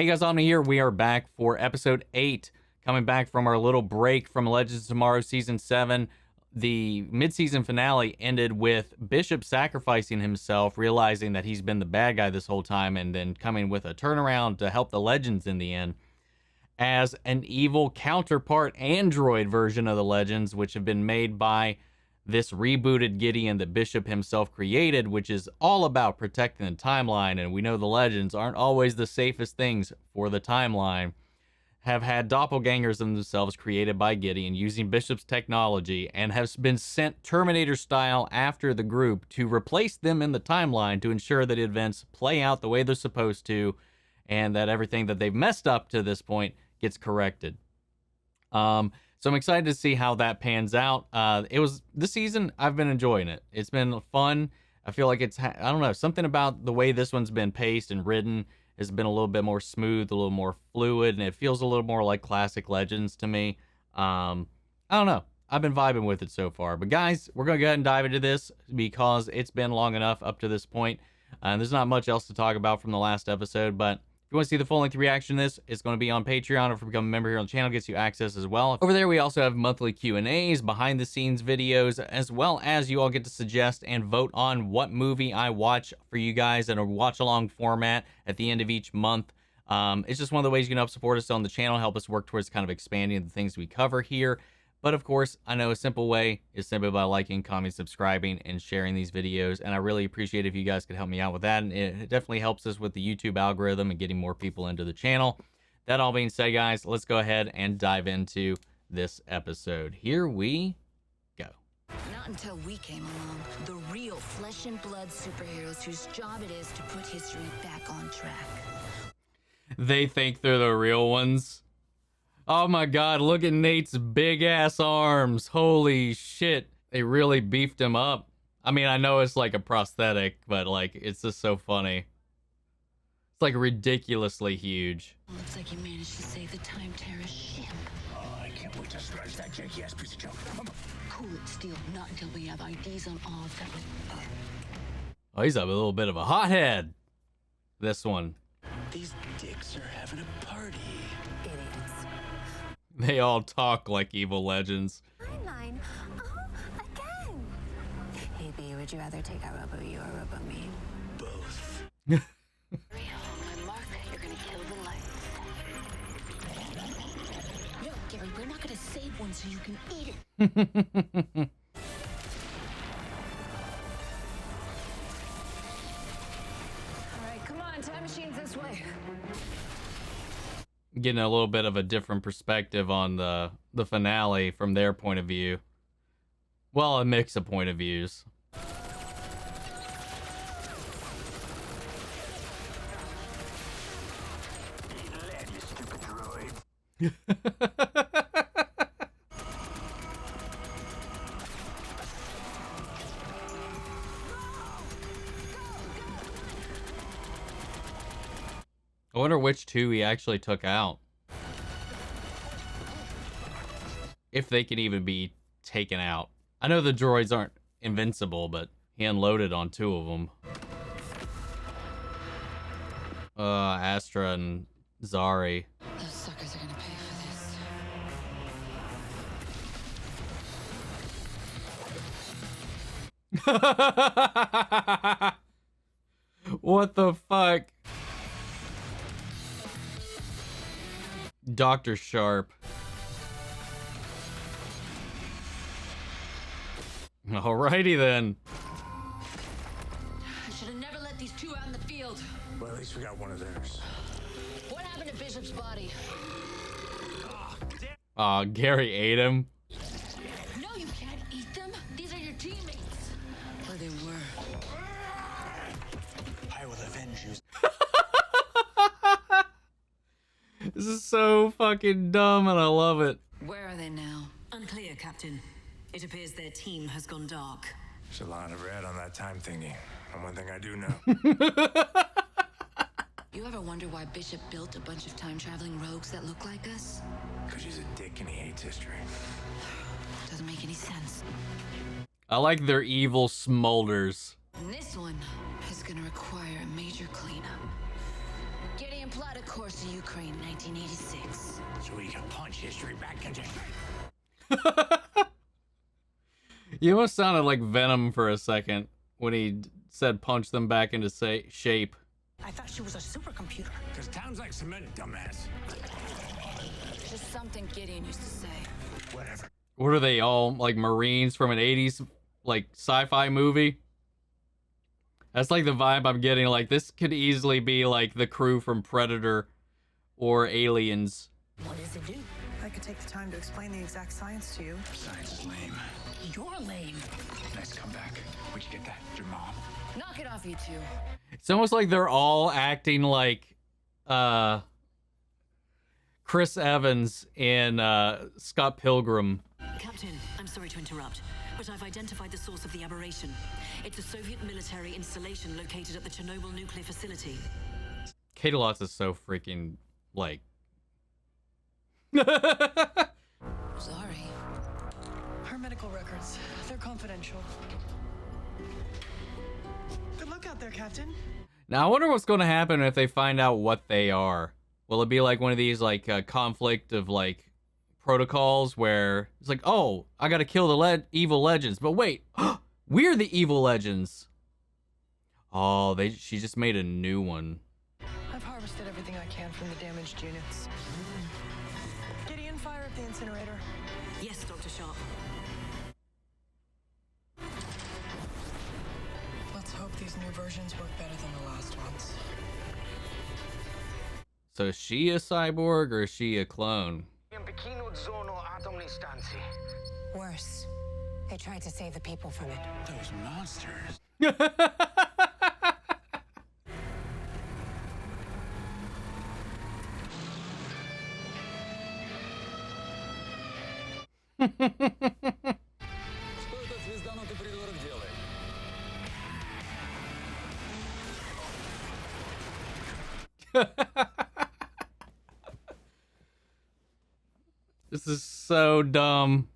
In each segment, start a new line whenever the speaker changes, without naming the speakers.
Hey guys, on here, we are back for episode 8, coming back from our little break from Legends of Tomorrow season 7. The mid-season finale ended with Bishop sacrificing himself, realizing that he's been the bad guy this whole time, and then coming with a turnaround to help the Legends in the end as an evil counterpart android version of the Legends, which have been made by this rebooted Gideon that Bishop himself created, which is all about protecting the timeline. And we know the Legends aren't always the safest things for the timeline. Have had doppelgangers themselves created by Gideon using Bishop's technology, and have been sent Terminator style after the group to replace them in the timeline to ensure that events play out the way they're supposed to, and that everything that they've messed up to this point gets corrected. So I'm excited to see how that pans out. This season, I've been enjoying it. It's been fun. I feel like I don't know, something about the way this one's been paced and written has been a little bit more smooth, a little more fluid, and it feels a little more like classic Legends to me. I don't know. I've been vibing with it so far. But guys, we're going to go ahead and dive into this because it's been long enough up to this point. There's not much else to talk about from the last episode, but if you want to see the full-length reaction to this, it's going to be on Patreon, or if you become a member here on the channel, gets you access as well. Over there, we also have monthly Q&As, behind-the-scenes videos, as well as you all get to suggest and vote on what movie I watch for you guys in a watch-along format at the end of each month. It's just one of the ways you can help support us on the channel, help us work towards kind of expanding the things we cover here. But of course, I know a simple way is simply by liking, commenting, subscribing, and sharing these videos. And I really appreciate if you guys could help me out with that. And it definitely helps us with the YouTube algorithm and getting more people into the channel. That all being said, guys, let's go ahead and dive into this episode. Here we go.
Not until we came along, the real flesh and blood superheroes whose job it is to put history back on track.
They think they're the real ones. Oh my god, look at Nate's big ass arms. Holy shit. They really beefed him up. I mean, I know it's like a prosthetic, but like, it's just so funny. It's like ridiculously huge.
Looks like you managed to save the Time Terror ship.
Oh, I can't wait to scratch that janky ass piece of junk.
Cool it, Steel. Not until we have IDs on all of them.
Oh, he's a little bit of a hothead. This one.
These dicks are having a party.
Idiots.
They all talk like evil Legends.
Timeline. Oh, again.
Hey, B, would you rather take out Robo you or Robo me?
Both.
On my mark, you're gonna kill the light. No, Gary, we're not gonna save one so you can eat it. All right, come on, time machine's this way.
Getting a little bit of a different perspective on the finale from their point of view. Well, a mix of point of views.
Lad, you stupid droid.
I wonder which two he actually took out. If they can even be taken out. I know the droids aren't invincible, but he unloaded on 2 of them. Astra and Zari.
Those suckers are gonna pay for this.
What the fuck? Dr. Sharpe. Alrighty then.
I should have never let these two out in the field.
Well, at least we got one of theirs.
What happened to Bishop's body?
Aw, Gary ate him.
No, you can't eat them. These are your teammates. Or they were.
I will avenge you.
This is so fucking dumb and I love it.
Where are they now?
Unclear, Captain. It appears their team has gone dark.
There's a lot of red on that time thingy. And one thing I do know.
You ever wonder why Bishop built a bunch of time-traveling rogues that look like us?
Because he's a dick and he hates history.
Doesn't make any sense.
I like their evil smolders.
And this one is gonna require a major cleanup. Gideon plotted course to Ukraine, 1986.
So we can punch history back into shape.
You almost sounded like Venom for a second when he said punch them back into shape.
I thought she was a supercomputer.
Because town's like cement, dumbass.
Just something Gideon used to say.
Whatever.
What are they all, like Marines from an 80s like sci-fi movie? That's like the vibe I'm getting. Like this could easily be like the crew from Predator or Aliens.
What does it do?
I could take the time to explain the exact science to you.
Science is lame.
You're lame.
Nice comeback. Where'd you get that? Your mom?
Knock it off, you two.
It's almost like they're all acting like Chris Evans in Scott Pilgrim.
Captain, I'm sorry to interrupt, but I've identified the source of the aberration. It's a Soviet military installation located at the Chernobyl nuclear facility.
Caity Lotz is so freaking like.
Sorry.
Her medical records, they're confidential. Good luck out there, Captain.
Now I wonder what's going to happen if they find out what they are. Will it be like one of these like conflict of like protocols where it's like, oh, I got to kill the evil legends, but wait, we're the evil legends. Oh, she just made a new one.
I've harvested everything I can from the damaged units. Gideon, fire up the incinerator.
Yes, Dr. Sharpe.
Let's hope these new versions work better than the last ones.
So is she a cyborg or is she a clone?
Worse. They tried to save the people from it.
Those monsters.
This is so dumb.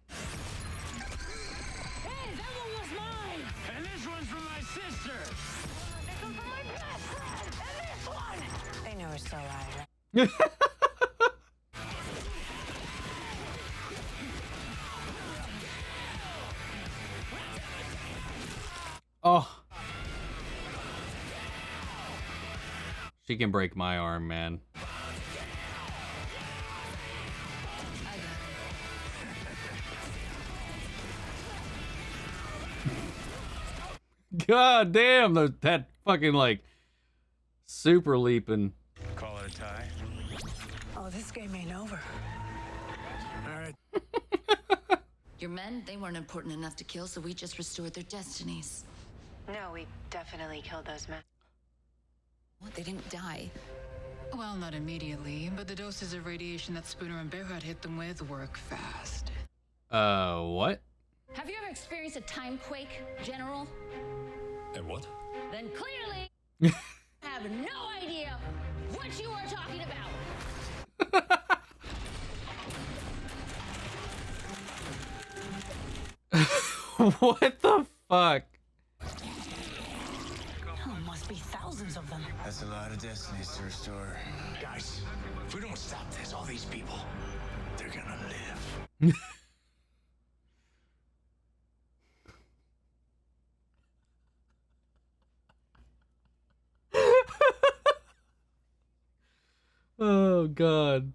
Hey, that one was mine! And this one's from my sister!
This one's for my best friend! And this one!
They know we're still alive, right?
Oh. She can break my arm, man. God damn, that fucking like super leaping.
Call it a tie.
Oh, this game ain't over.
All right.
Your men, they weren't important enough to kill, so we just restored their destinies.
No, we definitely killed those men.
What? They didn't die.
Well, not immediately, but the doses of radiation that Spooner and Behrad hit them with work fast.
What?
Have you ever experienced a time quake, General?
And what?
Then clearly, I have no idea what you are talking about.
What the fuck?
Oh, must be thousands of them.
That's a lot of destinies to restore. Guys, if we don't stop this, all these people, they're gonna live.
Oh, God.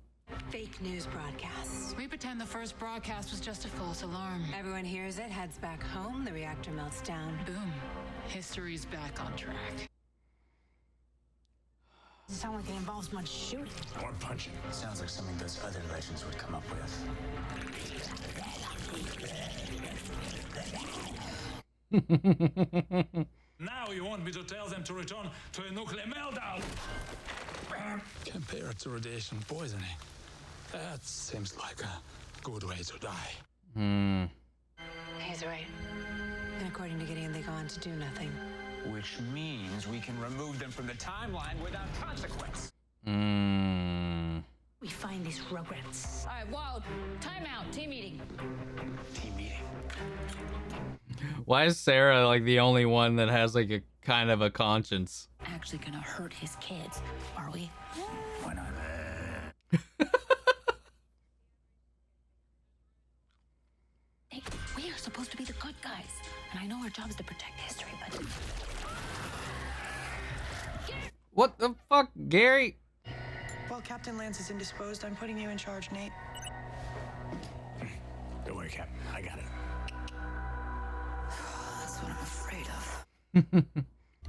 Fake news broadcasts.
We pretend the first broadcast was just a false alarm.
Everyone hears it, heads back home, the reactor melts down.
Boom. History's back on track.
Doesn't sound like it involves much shooting.
Or punching.
Sounds like something those other legends would come up with.
Now you want me to tell them to return to a nuclear meltdown? Compared to radiation poisoning, that seems like a good way to die.
He's right. And according to Gideon, they go on to do nothing.
Which means we can remove them from the timeline without consequence.
We find these rugrats.
All right, Wild, time out, team meeting.
Team meeting.
Why is Sara like the only one that has like a kind of a conscience.
Actually gonna hurt his kids, are we?
Why not?
Hey, we are supposed to be the good guys. And I know our job is to protect history, but...
What the fuck, Gary?
While Captain Lance is indisposed, I'm putting you in charge, Nate.
Don't worry, Cap. I got it.
That's what I'm afraid of.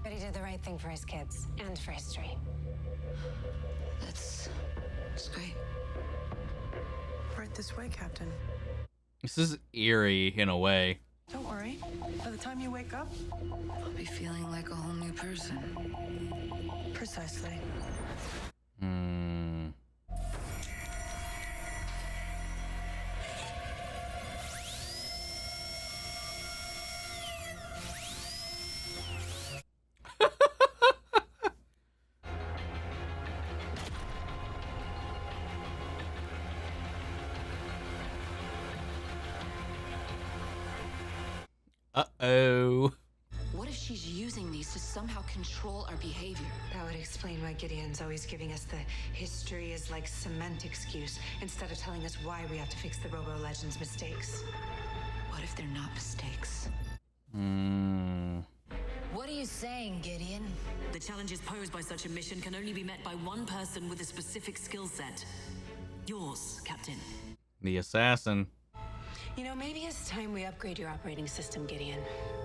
But he did the right thing for his kids and for history.
That's great.
Right this way, Captain.
This is eerie in a way.
Don't worry. By the time you wake up,
I'll be feeling like a whole new person.
precisely.
Uh-oh.
What if she's using these to somehow control our behavior?
That would explain why Gideon's always giving us the history is like cement excuse instead of telling us why we have to fix the Robo-Legends mistakes.
What if they're not mistakes? What are you saying, Gideon?
The challenges posed by such a mission can only be met by one person with a specific skill set. Yours, Captain.
The assassin.
You know, maybe it's time we upgrade your operating system, Gideon.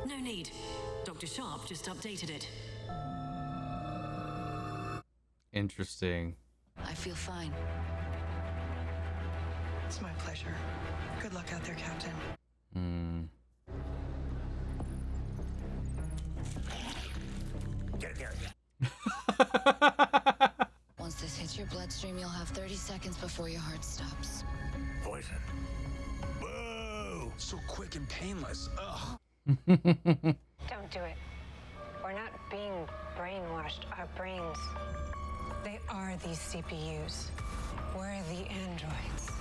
No need. Dr. Sharpe just updated it.
Interesting.
I feel fine.
It's my pleasure. Good luck out there, Captain.
Get it, Gary.
Once this hits your bloodstream, you'll have 30 seconds before your heart stops.
Poison. Whoa! So quick and painless. Ugh.
Don't do it. We're not being brainwashed. Our brains, they are these CPUs. We're the androids.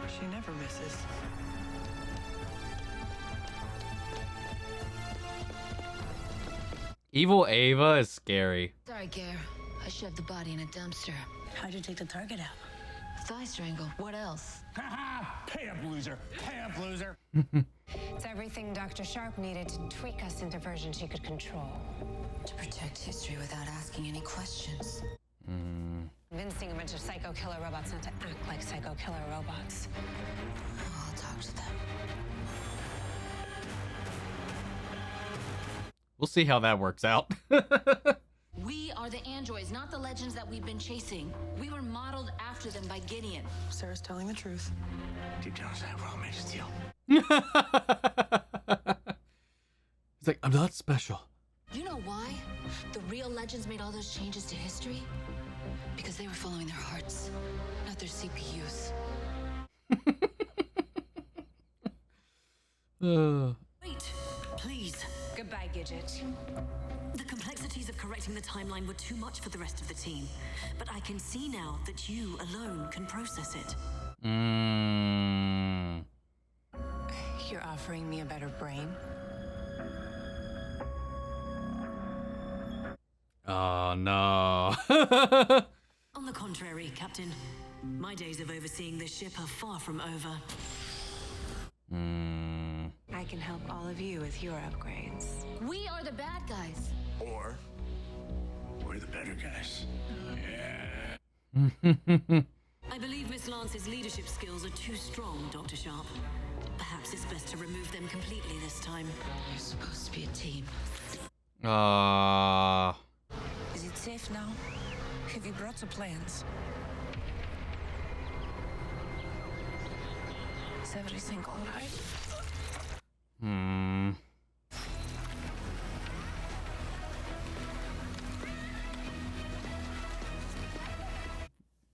She never misses.
Evil Ava is scary.
Sorry, Gare. I shoved the body in a dumpster.
How'd you take the target out?
Thigh strangle. What else?
Pay up, loser. Pay up, loser.
It's everything Dr. Sharpe needed to tweak us into versions she could control.
To protect history without asking any questions.
Convincing a bunch of psycho killer robots not to act like psycho killer robots.
I'll talk to them.
We'll see how that works out.
We are the androids, not the legends that we've been chasing. We were modeled after them by Gideon.
Sarah's telling the truth.
Deep down inside, we're all made of steel.
He's like, I'm not special.
You know why the real legends made all those changes to history? Because they were following their hearts, not their CPUs.
Wait, please.
Goodbye, Gidget.
The complexities of correcting the timeline were too much for the rest of the team, but I can see now that you alone can process it.
You're offering me a better brain?
Oh, no.
On the contrary, Captain, my days of overseeing this ship are far from over.
I can help all of you with your upgrades.
We are the bad guys.
Or we're the better guys.
I believe Miss Lance's leadership skills are too strong, Dr. Sharpe. Perhaps it's best to remove them completely this time.
You're supposed to be a team.
Is it safe now? Have you brought the plans? Is everything all right?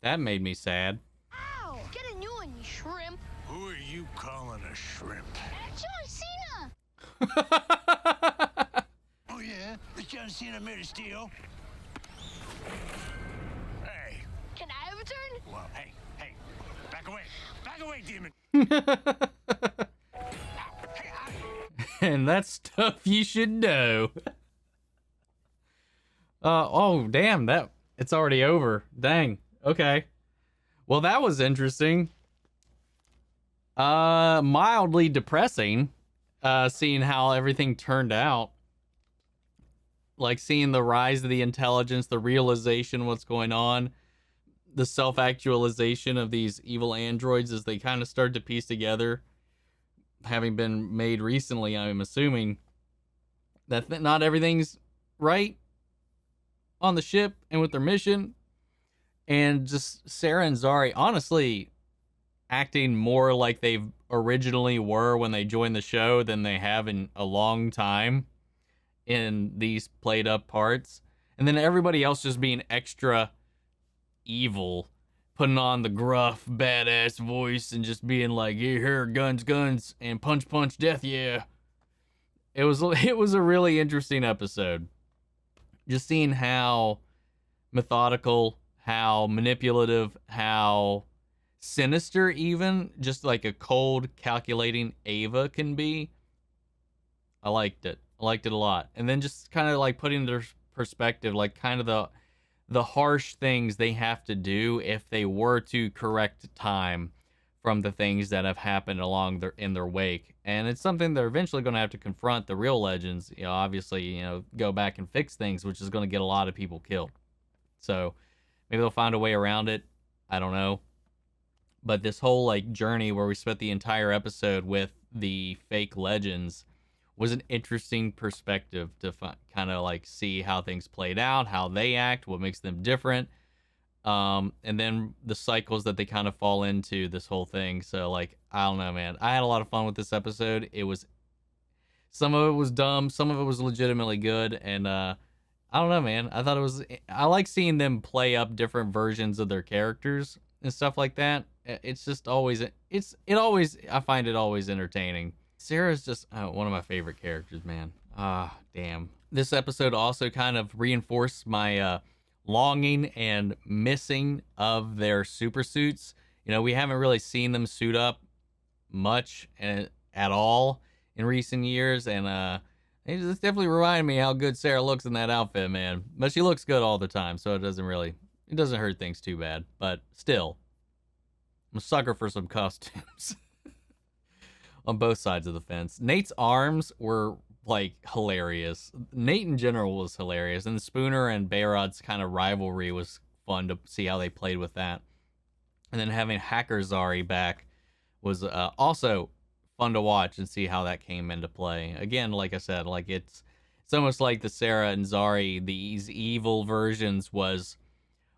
That made me sad.
Ow! Get a new one, you shrimp.
Who are you calling a shrimp?
John Cena!
Oh yeah, the Just John Cena made a steal. Hey.
Can I have a turn?
Well, hey. Back away. Back away, demon.
And that's stuff you should know. Oh, damn, it's already over. Dang. Okay. Well, that was interesting. Mildly depressing, seeing how everything turned out. Like, seeing the rise of the intelligence, the realization what's going on, the self-actualization of these evil androids as they kind of start to piece together, having been made recently, I'm assuming, that not everything's right on the ship and with their mission. And just Sara and Zari, honestly, acting more like they originally were when they joined the show than they have in a long time in these played up parts. And then everybody else just being extra evil, putting on the gruff, badass voice and just being like, yeah, here, guns, and punch, death, yeah. It was a really interesting episode. Just seeing how methodical, how manipulative, how sinister even, just like a cold, calculating Ava can be. I liked it. I liked it a lot. And then just kind of like putting their perspective, like kind of the harsh things they have to do if they were to correct time from the things that have happened in their wake. And it's something they're eventually going to have to confront the real legends, obviously, go back and fix things, which is going to get a lot of people killed. So maybe they'll find a way around it. I don't know. But this whole like journey where we spent the entire episode with the fake legends was an interesting perspective to kind of like see how things played out, how they act, what makes them different. And then the cycles that they kind of fall into this whole thing. So like, I don't know, man. I had a lot of fun with this episode. Some of it was dumb. Some of it was legitimately good. And, I don't know, man. I like seeing them play up different versions of their characters and stuff like that. It's just always, I find it always entertaining. Sara's just one of my favorite characters, man. Damn. This episode also kind of reinforced my, longing and missing of their super suits. We haven't really seen them suit up much at all in recent years, and it just definitely reminded me how good Sara looks in that outfit, man. But she looks good all the time, so it doesn't hurt things too bad. But still, I'm a sucker for some costumes on both sides of the fence. Nate's arms were like hilarious. Nate in general was hilarious, and the Spooner and Behrad's kind of rivalry was fun to see how they played with that. And then having Hacker Zari back was also fun to watch and see how that came into play. Again, like I said, like it's almost like the Sara and Zari, these evil versions, was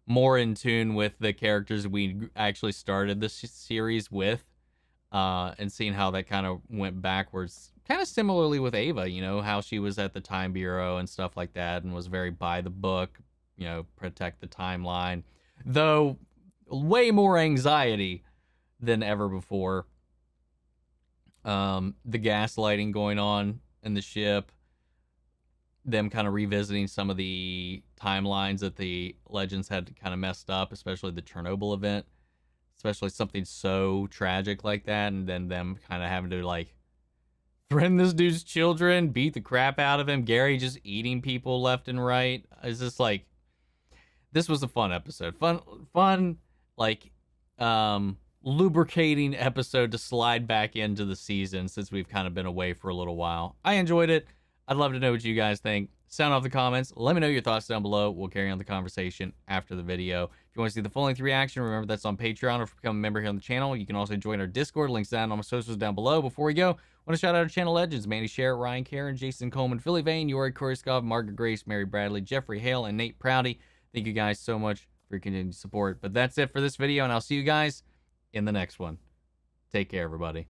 more in tune with the characters we actually started this series with, and seeing how that kind of went backwards. Kind of similarly with Ava, how she was at the Time Bureau and stuff like that and was very by the book, protect the timeline. Though way more anxiety than ever before. The gaslighting going on in the ship. Them kind of revisiting some of the timelines that the Legends had kind of messed up, especially the Chernobyl event. Especially something so tragic like that. And then them kind of having to like threaten this dude's children, beat the crap out of him. Gary just eating people left and right. It's just like, this was a fun episode. Fun, like, lubricating episode to slide back into the season since we've kind of been away for a little while. I enjoyed it. I'd love to know what you guys think. Sound off the comments. Let me know your thoughts down below. We'll carry on the conversation after the video. If you want to see the full-length reaction, remember that's on Patreon, or if you become a member here on the channel, you can also join our Discord. Links down on my socials down below. Before we go, I want to shout out our channel legends: Mandy Sharpe, Ryan Karen, Jason Coleman, Philly Vane, Yori Korskov, Margaret Grace, Mary Bradley, Jeffrey Hale, and Nate Prouty. Thank you guys so much for your continued support. But that's it for this video, and I'll see you guys in the next one. Take care, everybody.